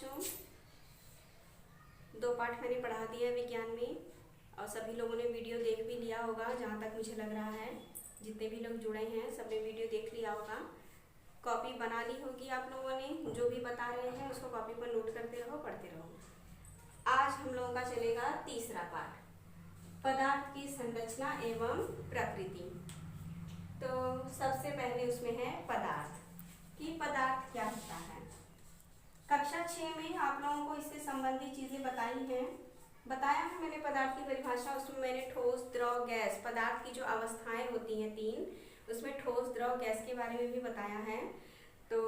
बच्चों, 2 पाठ मैंने पढ़ा दिया विज्ञान में और सभी लोगों ने वीडियो देख भी लिया होगा। जहाँ तक मुझे लग रहा है जितने भी लोग जुड़े हैं सबने वीडियो देख लिया होगा। कॉपी बना ली होगी आप लोगों ने, जो भी बता रहे हैं उसको कॉपी पर नोट करते रहो, पढ़ते रहो। आज हम लोगों का चलेगा तीसरा पाठ, पदार्थ की संरचना एवं प्रकृति। तो सबसे पहले उसमें है पदार्थ कि पदार्थ क्या होता है। कक्षा 6 में आप लोगों को इससे संबंधित चीजें बताया है मैंने पदार्थ की परिभाषा। उसमें मैंने ठोस, द्रव, गैस, पदार्थ की जो अवस्थाएं होती हैं 3, उसमें ठोस, द्रव, गैस के बारे में भी बताया है। तो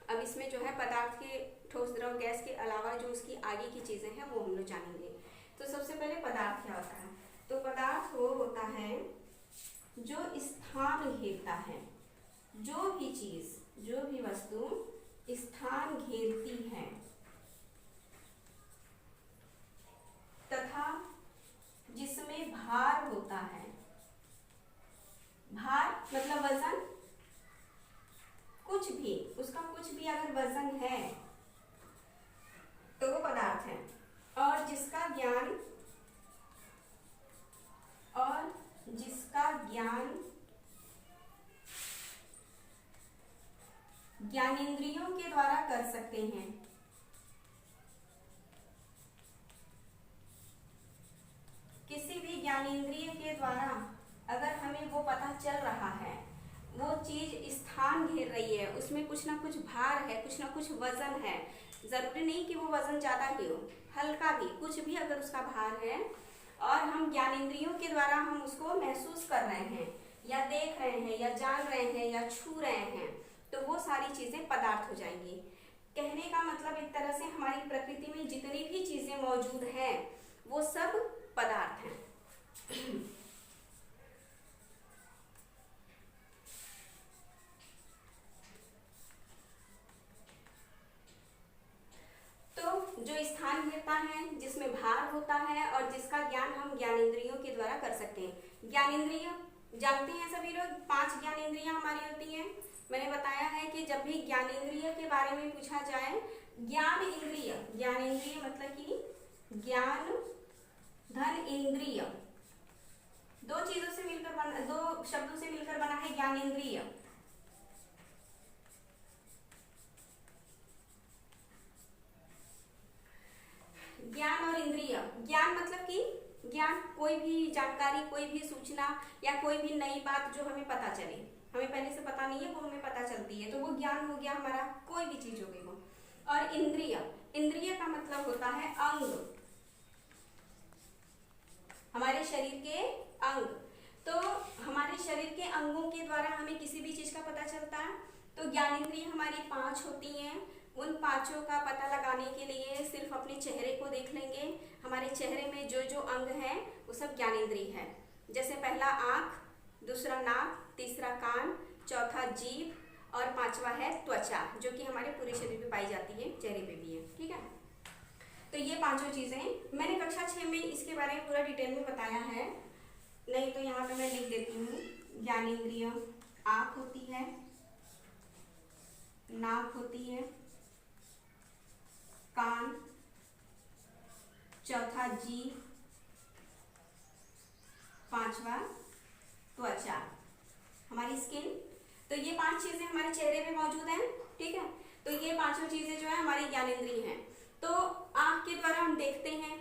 अब इसमें जो है पदार्थ के ठोस, द्रव, गैस के अलावा जो उसकी आगे की चीजें हैं वो हम लोग जानेंगे। तो सबसे पहले पदार्थ क्या होता है। तो पदार्थ वो होता है जो स्थान घेरता है, जो भी चीज, जो भी वस्तु स्थान घेरती है तथा जिसमें भार होता है। भार मतलब वजन, कुछ भी, उसका कुछ भी अगर वजन है तो वो पदार्थ है। और जिसका ज्ञानेंद्रियों के द्वारा कर सकते हैं। किसी भी ज्ञानेंद्रिय के द्वारा अगर हमें वो पता चल रहा है, वो चीज स्थान घेर रही है, उसमें कुछ ना कुछ भार है, कुछ ना कुछ वजन है। जरूरी नहीं कि वो वजन ज्यादा ही हो, हल्का भी, कुछ भी अगर उसका भार है और हम ज्ञानेंद्रियों के द्वारा हम उसको महसूस कर रहे हैं या देख रहे हैं या जान रहे हैं या छू रहे हैं, तो वो सारी चीजें पदार्थ हो जाएंगी। कहने का मतलब एक तरह से हमारी प्रकृति में जितनी भी चीजें मौजूद हैं वो सब पदार्थ हैं। तो जो स्थान घेरता है, जिसमें भार होता है और जिसका ज्ञान हम ज्ञानेंद्रियों के द्वारा कर सकते हैं। ज्ञानेंद्रिय जानते हैं सभी लोग, 5 ज्ञानेंद्रियां हमारी होती हैं। मैंने बताया है कि जब भी ज्ञानेंद्रिय के बारे में पूछा जाए, ज्ञानेंद्रिय मतलब कि ज्ञान धन इंद्रिय, 2 चीजों से मिलकर बना, 2 शब्दों से मिलकर बना है ज्ञानेंद्रिय। ज्ञान और इंद्रिय, ज्ञान मतलब कि ज्ञान, कोई भी जानकारी, कोई भी सूचना या कोई भी नई बात जो हमें पता चले, हमें पहले से पता नहीं है, वो हमें पता चलती है, तो वो ज्ञान हो गया हमारा, कोई भी चीज हो गई वो। और इंद्रिय, इंद्रिय का मतलब होता है अंग, हमारे शरीर के अंग। तो हमारे शरीर के अंगों के द्वारा हमें किसी भी चीज का पता चलता है। तो ज्ञानेंद्रिय हमारी 5 होती हैं। उन 5 का पता लगाने के लिए सिर्फ अपने चेहरे को देख लेंगे। हमारे चेहरे में जो जो अंग हैं वो सब ज्ञानेंद्रिय है। जैसे पहला आंख, दूसरा नाक, तीसरा कान, चौथा जीभ और 5वां है त्वचा, जो कि हमारे पूरे शरीर पे पाई जाती है, चेहरे पे भी है। ठीक है, तो ये 5 चीजें मैंने कक्षा 6 में इसके बारे में पूरा डिटेल में बताया है, नहीं तो यहाँ पे मैं लिख देती हूँ। ज्ञानेंद्रिय, आंख होती है, नाक होती है, कान, चौथा जीभ, 5वां त्वचा, हमारी स्किन। तो ये 5 चीजें हमारे चेहरे पे मौजूद हैं। ठीक है, तो ये 5 चीजें जो है हमारी ज्ञानेंद्रिय हैं। तो आंख के द्वारा हम देखते हैं,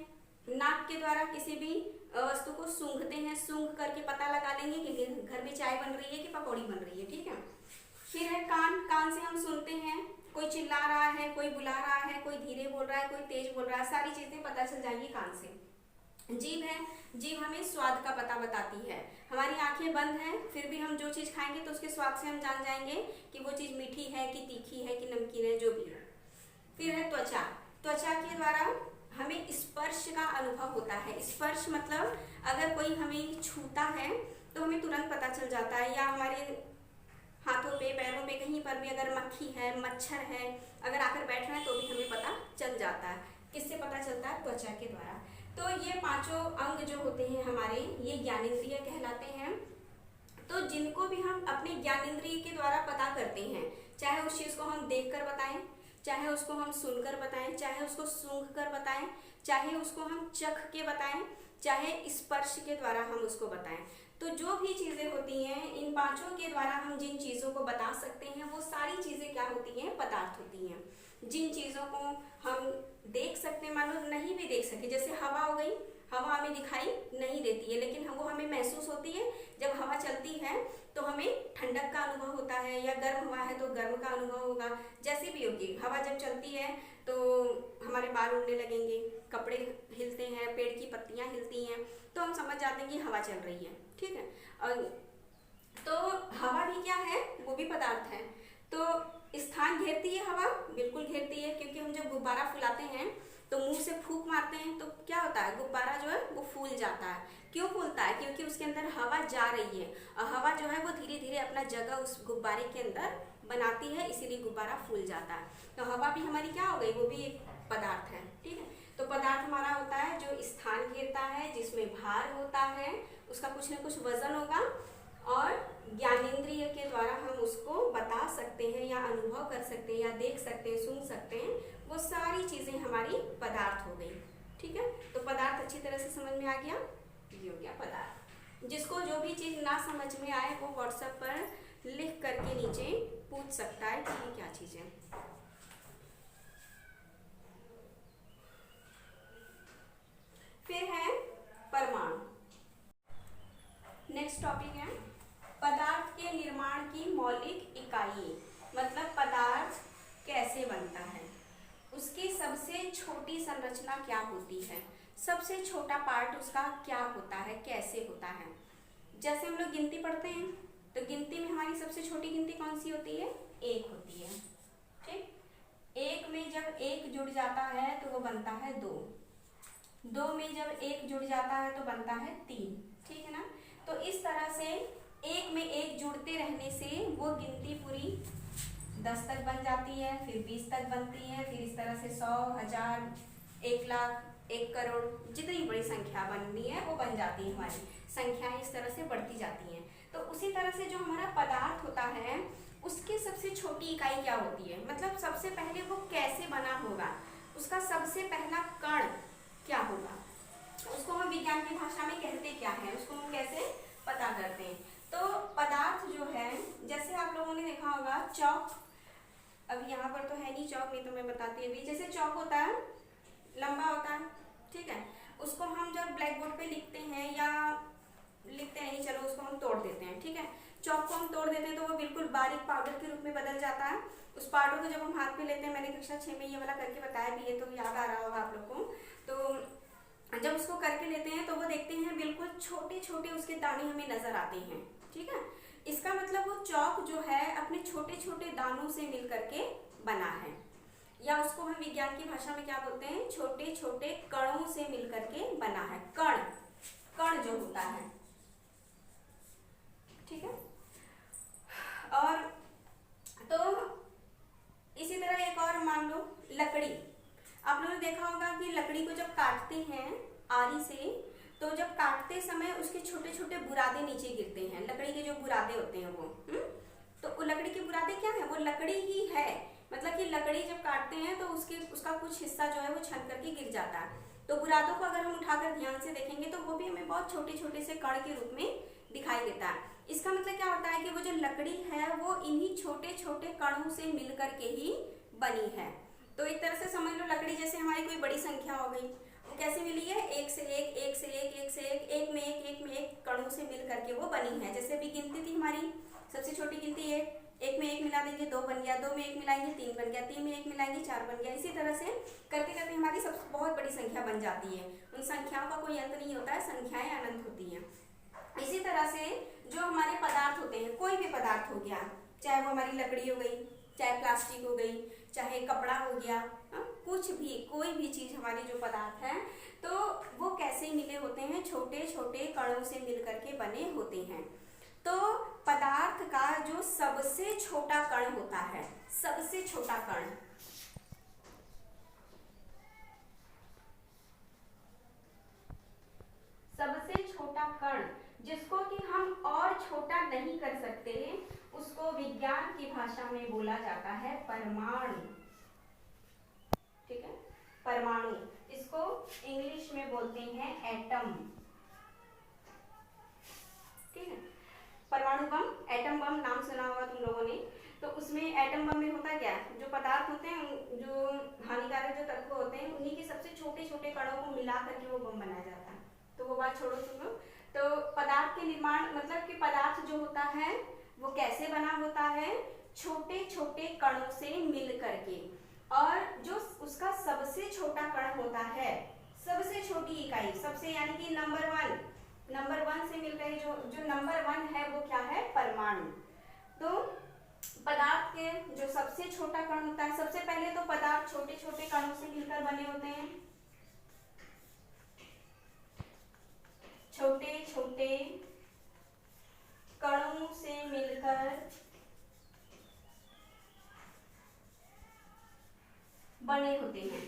नाक के द्वारा किसी भी वस्तु को सूंघते हैं, सूंघ करके पता लगा लेंगे कि घर में चाय बन रही है कि पकौड़ी बन रही है। ठीक है, फिर है कान, कान से हम सुनते हैं, कोई चिल्ला रहा है, कोई बुला रहा है, कोई धीरे बोल रहा है, कोई तेज बोल रहा है, सारी चीजें पता चल जाएंगी कान से। जीभ है, जीभ हमें स्वाद का पता बताती है। हमारी आंखें बंद हैं, फिर भी हम जो चीज खाएंगे तो उसके स्वाद से हम जान जाएंगे कि वो चीज मीठी है कि तीखी है कि नमकीन है, जो भी है। फिर है त्वचा, त्वचा के द्वारा हमें स्पर्श का अनुभव होता है। स्पर्श मतलब अगर कोई हमें छूता है तो हमें तुरंत पता चल जाता है, या हमारे हाथों पे, पैरों पे कहीं पर भी अगर मक्खी है, मच्छर है, अगर आकर बैठ रहे हैं तो भी हमें पता चल जाता है। किससे पता चलता है? त्वचा के द्वारा। तो ये 5 अंग जो होते हैं हमारे, ये ज्ञानेंद्रिय कहलाते हैं। तो जिनको भी हम अपने ज्ञानेंद्रिय के द्वारा पता करते हैं, चाहे उस चीज को हम देखकर बताएं, चाहे उसको हम सुनकर बताएं, चाहे उसको सूंघ कर बताएं, चाहे उसको हम चख के बताएं, चाहे स्पर्श के द्वारा हम उसको बताएं। तो जो भी चीज़ें होती हैं, इन पांचों के द्वारा हम जिन चीज़ों को बता सकते हैं वो सारी चीज़ें क्या होती हैं, पदार्थ होती हैं। जिन चीज़ों को हम देख सकते हैं, मान लो नहीं भी देख सके, जैसे हवा हो गई, हवा हमें दिखाई नहीं देती है लेकिन वो हमें महसूस होती है। जब हवा चलती है तो हमें ठंडक का अनुभव होता है, या गर्म हवा है तो गर्म का अनुभव होगा। जैसे भी होगी हवा जब चलती है तो हमारे बाल उड़ने लगेंगे, कपड़े हिलते हैं, पेड़ की पत्तियां हिलती हैं, तो हम समझ जाते हैं कि हवा चल रही है। ठीक है, और तो हवा भी क्या है, वो भी पदार्थ है। तो स्थान घेरती है हवा, बिल्कुल घेरती है, क्योंकि हम जब गुब्बारा फुलाते हैं तो मुंह से फूंक मारते हैं तो क्या होता है, गुब्बारा जो है वो फूल जाता है। क्यों फूलता है, क्योंकि उसके अंदर हवा जा रही है और हवा जो है वो धीरे धीरे अपना जगह उस गुब्बारे के अंदर बनाती है, इसीलिए गुब्बारा फूल जाता है। तो हवा भी हमारी क्या हो गई, वो भी एक पदार्थ है। ठीक है, तो पदार्थ हमारा होता है जो स्थान घेरता है, जिसमें भार होता है, उसका कुछ न कुछ वजन होगा, और ज्ञानेंद्रिय के द्वारा हम उसको बता सकते हैं या अनुभव कर सकते हैं या देख सकते हैं, सुन सकते हैं। वो सारी चीजें हमारी पदार्थ हो गई। ठीक है, तो पदार्थ अच्छी तरह से समझ में आ गया, ये हो गया पदार्थ। जिसको जो भी चीज ना समझ में आए वो व्हाट्सएप पर लिख करके नीचे पूछ सकता है कि ये क्या चीज है। फिर है परमाणु। नेक्स्ट टॉपिक है पदार्थ के निर्माण की मौलिक इकाई, मतलब पदार्थ कैसे बनता है, उसकी सबसे छोटी संरचना क्या होती है, सबसे छोटा पार्ट उसका क्या होता है, कैसे होता है। जैसे हम लोग गिनती पढ़ते हैं तो गिनती में हमारी सबसे छोटी गिनती कौन सी होती है, एक होती है। ठीक, एक में जब एक जुड़ जाता है तो वो बनता है दो, दो में जब एक जुड़ जाता है तो बनता है तीन। ठीक है ना, तो इस तरह से एक में एक जुड़ते रहने से वो गिनती पूरी 10 तक बन जाती है, फिर 20 तक बनती है, फिर इस तरह से 100, 1000, 1 लाख, 1 करोड़, जितनी बड़ी संख्या बननी है वो बन जाती है। हमारी संख्याएं इस तरह से बढ़ती जाती हैं। तो उसी तरह से जो हमारा पदार्थ होता है उसकी सबसे छोटी इकाई क्या होती है, मतलब सबसे पहले वो कैसे बना होगा, उसका सबसे पहला कण क्या होगा, उसको हम विज्ञान की भाषा में कहते क्या है, उसको हम कैसे पता करते हैं। तो पदार्थ जो है, जैसे आप लोगों ने देखा होगा चौक, अब यहाँ पर तो है नहीं चौक, नहीं तो मैं बताती अभी। जैसे चौक होता है, लंबा होता है, ठीक है, उसको हम जब ब्लैक बोर्ड पे लिखते हैं या लिखते नहीं, चलो उसको हम तोड़ देते हैं। ठीक है, चौक को हम तोड़ देते हैं तो वो बिल्कुल बारीक पाउडर के रूप में बदल जाता है। उस पाउडर को जब हम हाथ में लेते हैं, मैंने कक्षा 6 में ये वाला करके बताया भी है तो याद आ रहा होगा आप लोग को। तो जब उसको करके लेते हैं तो वो देखते हैं बिल्कुल छोटे छोटे उसके दाने हमें नजर आते हैं। ठीक है, इसका मतलब वो चौक जो है अपने छोटे छोटे दानों से मिल करके बना है, या उसको हम विज्ञान की भाषा में क्या बोलते हैं, छोटे छोटे कणों से मिल करके बना है। कण, कण जो होता है। ठीक है, और तो इसी तरह एक और मान लो लकड़ी। आप लोगों ने देखा होगा कि लकड़ी को जब काटते हैं आरी से, तो जब काटते समय उसके छोटे छोटे बुरादे नीचे गिरते हैं। लकड़ी के जो बुरादे होते हैं वो तो लकड़ी के बुरादे क्या है, वो लकड़ी ही है। मतलब कि लकड़ी जब काटते हैं तो उसका कुछ हिस्सा जो है वो छन करके गिर जाता है। तो बुरादों को अगर हम उठाकर ध्यान से देखेंगे तो वो भी हमें बहुत छोटे छोटे से कण के रूप में दिखाई देता है। इसका मतलब क्या होता है कि वो जो लकड़ी है वो इन्हीं छोटे छोटे कणों से मिलकर के ही बनी है। तो एक तरह से समझ लो लकड़ी जैसे हमारी कोई बड़ी संख्या हो गई, वो कैसे मिली है, एक से एक, एक से एक, एक से एक, एक में एक, एक में एक कणों से मिल करके वो बनी है। जैसे अभी गिनती थी हमारी, सबसे छोटी गिनती है, एक में एक मिला देंगे 2 बन गया, 2 में 1 मिलाएंगे 3 बन गया, 3 में 1 मिलाएंगे 4 बन गया। इसी तरह से करते करते हमारी सब बहुत बड़ी संख्या बन जाती है। उन संख्याओं का कोई अंत नहीं होता है, संख्याएं अनंत होती हैं। इसी तरह से जो हमारे पदार्थ होते हैं, कोई भी पदार्थ हो गया, चाहे वो हमारी लकड़ी हो गई, चाहे प्लास्टिक हो गई, चाहे कपड़ा हो गया, कुछ भी, कोई भी चीज हमारी जो पदार्थ है, तो वो कैसे मिले होते हैं, छोटे छोटे कणों से मिल करके बने होते हैं। तो पदार्थ का जो सबसे छोटा कण होता है, सबसे छोटा कण, सबसे छोटा कण जिसको कि हम और छोटा नहीं कर सकते, उसको विज्ञान की भाषा में बोला जाता है परमाणु। ठीक है, परमाणु, इसको इंग्लिश में बोलते हैं एटम। ठीक है, परमाणु बम, एटम बम नाम सुना होगा तुम लोगों ने। तो उसमें एटम बम में होता क्या है, जो पदार्थ होते हैं, जो हानिकारक जो तत्व होते हैं, उन्हीं के सबसे छोटे छोटे कणों को मिला करके वो बम बनाया जाता है। तो वो बात छोड़ो तुम लोग। तो पदार्थ के निर्माण मतलब कि पदार्थ जो होता है वो कैसे बना होता है, छोटे छोटे कणों से मिल करके। और जो उसका सबसे छोटा कण होता है, सबसे छोटी इकाई, सबसे यानी कि नंबर वन से मिल रहे जो नंबर 1 है वो क्या है, परमाणु। तो पदार्थ के जो सबसे छोटा कण होता है, सबसे पहले तो पदार्थ छोटे छोटे कणों से मिलकर बने होते हैं, छोटे छोटे कणों से मिलकर बने होते हैं।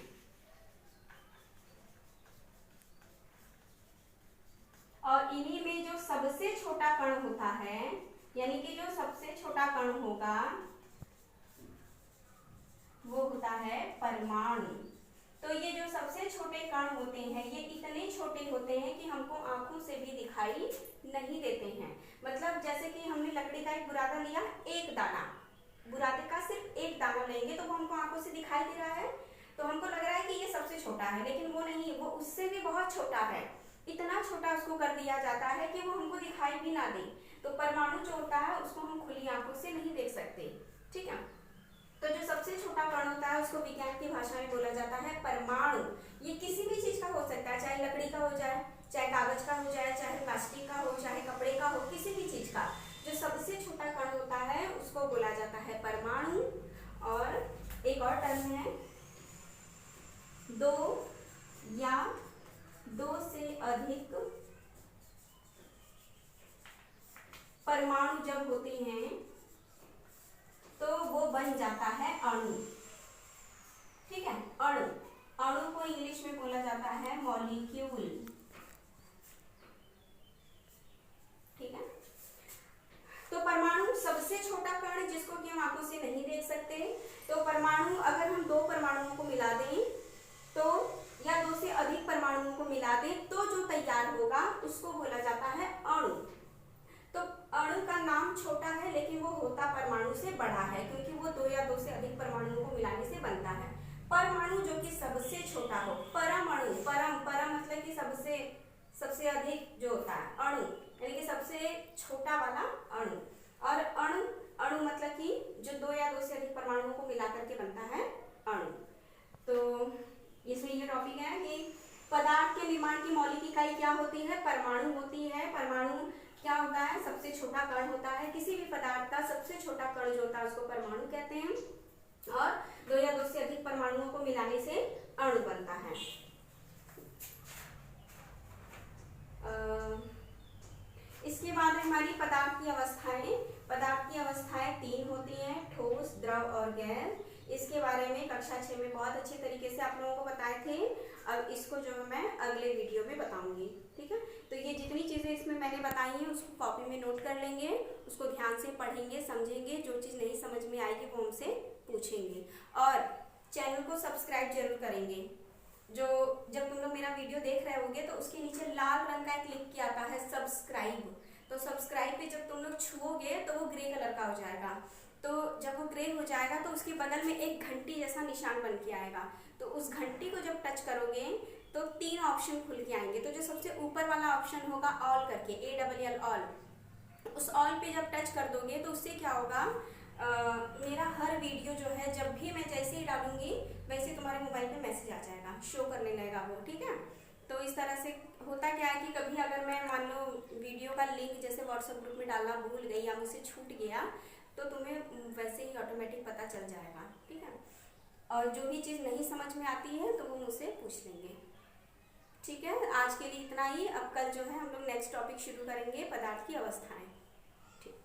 और इन्हीं में जो सबसे छोटा कण होता है, यानी कि जो सबसे छोटा कण होगा वो होता है परमाणु। तो ये जो सबसे छोटे कण होते हैं ये इतने छोटे होते हैं कि हमको आंखों से भी दिखाई नहीं देते हैं। मतलब जैसे कि हमने लकड़ी का एक बुरादा लिया, एक दाना, बुरादे का सिर्फ एक दाना लेंगे तो वो हमको आंखों से दिखाई दे रहा है, तो हमको लग रहा है कि ये सबसे छोटा है, लेकिन वो नहीं, वो उससे भी बहुत छोटा है। इतना छोटा उसको कर दिया जाता है कि वो हमको दिखाई भी ना दे। तो परमाणु जो होता है उसको हम खुली आंखों से नहीं देख सकते। ठीक है, तो जो सबसे छोटा कण होता है उसको विज्ञान की भाषा में बोला जाता है परमाणु। ये किसी भी चीज का हो सकता है, चाहे लकड़ी का हो जाए, चाहे कागज का हो जाए, चाहे प्लास्टिक का हो, चाहे कपड़े का हो, किसी भी चीज का जो सबसे छोटा कण होता है उसको बोला जाता है परमाणु। और एक और टर्म है, दो या दो से अधिक परमाणु जब होते हैं तो वो बन जाता है अणु। ठीक है, अणु, अणु को इंग्लिश में बोला जाता है मॉलिक्यूल। ठीक है, तो परमाणु सबसे छोटा कण जिसको कि हम आंखों से नहीं देख सकते। तो परमाणु अगर हम दो परमाणुओं को मिला दें तो, या दो से अधिक परमाणुओं को मिला दें तो जो तैयार होगा उसको बोला जाता है अणु। तो अणु का नाम छोटा है लेकिन वो होता परमाणु से बड़ा है, क्योंकि वो दो या दो से अधिक परमाणुओं को मिलाने से बनता है। परमाणु जो कि सबसे छोटा हो, परमाणु, परम मतलब कि सबसे अधिक जो होता है, अणु यानी कि सबसे छोटा वाला अणु। और अणु मतलब कि जो दो या दो से अधिक परमाणुओं को मिला करके बनता है अणु। तो इसमें ये टॉपिक है कि पदार्थ के निर्माण की मौलिक इकाई क्या होती है, परमाणु होती है। परमाणु क्या होता है, सबसे छोटा कण होता है। किसी भी पदार्थ का सबसे छोटा कण जो होता है उसको परमाणु कहते हैं। और दो या दो से अधिक परमाणुओं को मिलाने से अणु बनता है। इसके बाद हमारी पदार्थ की अवस्थाएं। पदार्थ की अवस्थाएं 3 होती हैं, ठोस, द्रव और गैस। इसके बारे में कक्षा 6 में बहुत अच्छे तरीके से आप लोगों को बताए थे। अब इसको जो है मैं अगले वीडियो में बताऊंगी। ठीक है, तो ये जितनी चीज़ें इसमें मैंने बताई हैं उसको कॉपी में नोट कर लेंगे, उसको ध्यान से पढ़ेंगे, समझेंगे। जो चीज़ नहीं समझ में आएगी वो हमसे पूछेंगे। और चैनल को सब्सक्राइब जरूर करेंगे। जो जब तुम लोग मेरा वीडियो देख रहे होगे तो उसके नीचे लाल रंग का एक लिख के आता है सब्सक्राइब। तो सब्सक्राइब पे जब तुम लोग छुओगे तो वो ग्रे कलर का हो जाएगा। तो जब वो ग्रे हो जाएगा तो उसके बगल में एक घंटी जैसा निशान बन के आएगा। तो उस घंटी को जब टच करोगे तो 3 ऑप्शन खुल के आएंगे। तो जो सबसे ऊपर वाला ऑप्शन होगा ऑल करके, ALL ऑल, उस ऑल पे जब टच कर दोगे तो उससे क्या होगा, मेरा हर वीडियो जो है जब भी मैं जैसे ही डालूंगी वैसे तुम्हारे मोबाइल पे मैसेज आ जाएगा, शो करने लगेगा वो। ठीक है, तो इस तरह से होता क्या है कि कभी अगर मैं मान लो वीडियो का लिंक जैसे व्हाट्सएप ग्रुप में डालना भूल गई या मुझसे छूट गया तो तुम्हें वैसे ही ऑटोमेटिक पता चल जाएगा। ठीक है, और जो भी चीज़ नहीं समझ में आती है तो वो मुझसे पूछ लेंगे। ठीक है, आज के लिए इतना ही। अब कल जो है हम लोग नेक्स्ट टॉपिक शुरू करेंगे, पदार्थ की अवस्थाएं।